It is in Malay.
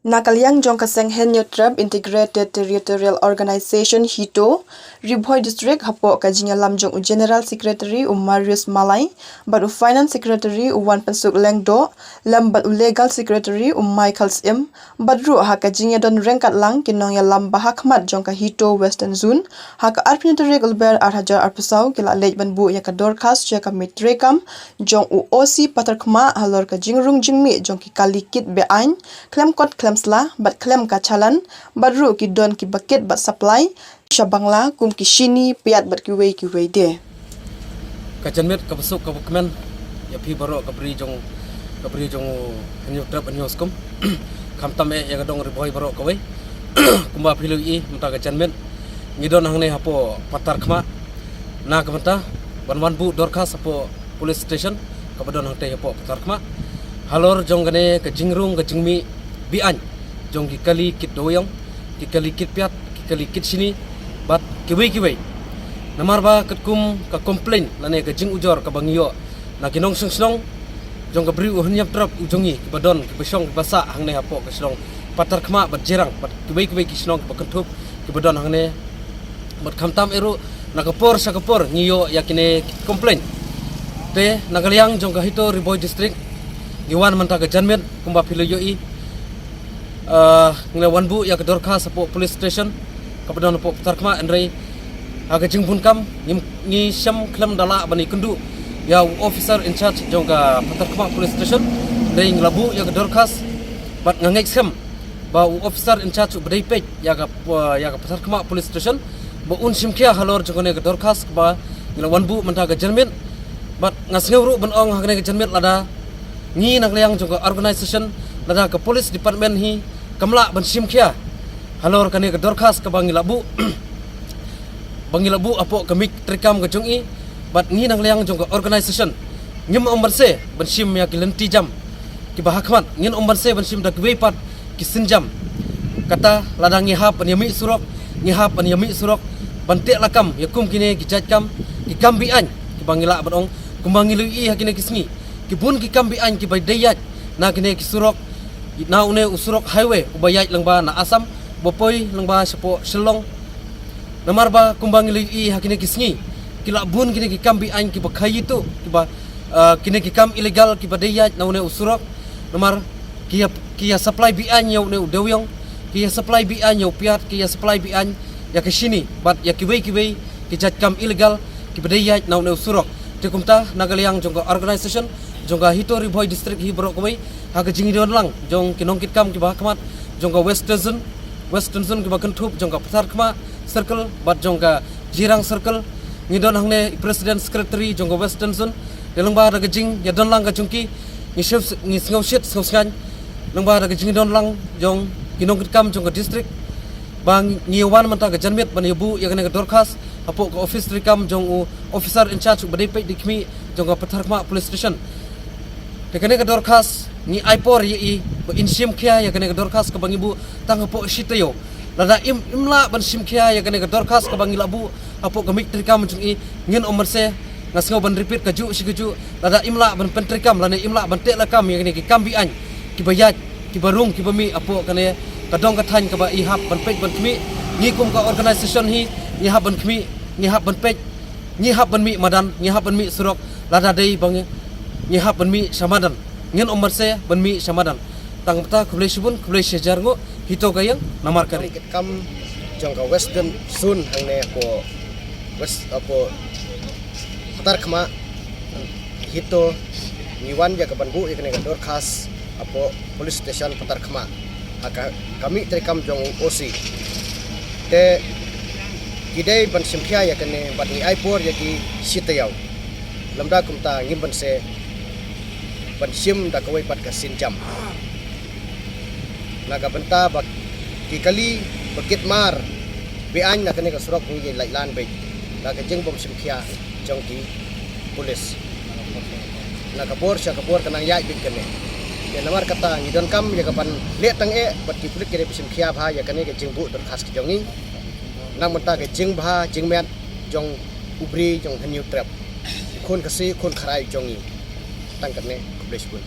Nakaliang jong kaseng Henyo Trap Integrated Territorial Organization HITO, Ribhoi District hapo kajinya lamjong u General Secretary Marius Malay, bat u Finance Secretary Wan Pensuk Lengdo, lam bat u Legal Secretary Michael Sim, bat ru ha kajinya don rengkat lang kinong ya lam bahakmat jong ka HITO Western Zone, ha ka arpinitary Gulber Arhajar Arpusau kila lej ban bu ya ka Dorcas ya ka mitrekam jong u OC Patarkma halor ka jingrung jingmi jong ki kalikit beain, klem kot klem sla bat klem ka chalan badru ki don ki bucket bat supply shabangla kum ki shini piat bat ki wei de kajanmet ka besuk ka bukmen ya pi baro ka bri jong hanyo trap hanyo skum kam tam ya ga dong riboi baro ka wei kumba pilu i mata kajanmet ngidon hangne hapo patar khma na ka mata banwan bu dorkas hapo police station ka badon hangte hapo patar khma halor jong gane ka jingrung ka jingmi bian jong ki kali kit doyong ki kali kit piat ki kali kit sini bat kiwei namar ba ketkum ka complain lane ka jing ujor ka bangyo na kinong sung jong ka bri u hanyap trap ujongi ki badon ki besong basa hangne hapo ka snong patar khma bat jerang bat kiwei ki snong ka kentup ki badon hangne bat khamtam eru na ka por sa ka por ngiyo yakine complain te nagaliang jong ka hito Ribhoi district giwan manta ka janmet kumba philoyo i ngelawan bu ya ke Dorcas sapo police station kapadon po Patarkma andrei aga jingbun kam ngi syam klam dala bani kundu ya officer in charge jongka Patarkma police station dei nglabu ya ke Dorcas bat ngangek sem ba officer in charge bedai pej ya ke Patarkma police station ba un simkia halor jongone ke Dorcas ba ngelawan bu menta ga janmet bat ngasngeu ban ong hagne ke janmet lada ngi nakliang jongka organization lada ke police department hi kamla ban simkia halor kane ke Dorcas ke bangilabu apo kemik trikam ke jongi bat ngi nang leang jong ke organization nyem ombarse ban sim ya ki lenti jam ki bahakmat ngin ombarse ban sim dak wepat ki sinjam kata ladang ngi hap ban yami surok ban te lakam yakum kine ki jajkam ki kambi an ki bangila ban ong kumbangilu i hakine kisngi ki bun ki kambi an ki baydayat na kine ki surok na une usurok highway ubayai langba na asam bopoi langba sepo selong namar ba kumbang i hakine kisngi kila bun kine ki kambi ain ki bakai itu kiba kine ki kam illegal ki badaya na une usurok namar kia supply bi an ya une udewyong kia supply bi an ya piat kia supply bi an ya ke sini bat ya ki wei ki jat kam illegal ki badaya na une usurok tekumta nagaliang jongga organization jongga hito Ribhoi district hi bro koi ha ka jingidon lang jong kinong kit kam ki bahakmat jongga western zone ki bakentup jongga Patarkma circle bat jongga jirang circle ngidon hangne president secretary jongga western zone delong ba daga jing ya don lang ka jongki ngi sngaw shit sngan long ba daga jingidon lang jong kinong kit kam jongga district bang ngiwan manta ka janmet ban yebu ya ka Dorcas apo ka office trikam jong u officer in charge badai pe dikmi jongga Patarkma police station tekane ka Dorcas ni aipor yi insim khia ya kane ka Dorcas ka bangibu tang po sitayo lada imla ban sim khia ya kane ka Dorcas ka bangilabu apo ka mitrikam jung i ngin omerse ngasngo ban repeat ka ju siguju lada imla ban pentrikam lane imla ban te lakam ya kane ki kambi an ki bayat ki barung ki bami apo kane ka dong ka than ka ba i hap ban pej ban kmi ni kum ka organization hi ni hap ban kmi ni hap ban pej ni hap ban mi madan ni hap ban mi surok lada dei bang ni hap ban mi samadan ngin omerse ban mi samadan tang peta kublai subun kublai sejar ngo hito kayang namar kari kam jongka western zone hangne apo Patarkma hito niwan ya kapan bu ikne ka Dorcas apo police station Patarkma aka kami trikam jong OC te kidai ban simkhia ya kane bat ni aipor ya ki sitayaw lamda kumta ngimban se ban sim da kawai pat ka sinjam naga benta bak ki kali bakit mar bian na kane ka surok ngi lailan be naga jeng bom simkhia jong ki police naga bor kanang yai bin kane ya namar kata ngidon kam ya kapan le tang e bat ki pulik kire simkhia bha ya kane ka jeng bu Dorcas ki jongi nang menta ka jeng bha jeng met jong ubri jong hanyu trap khon kasi khon kharai jongi tang kane kublai subun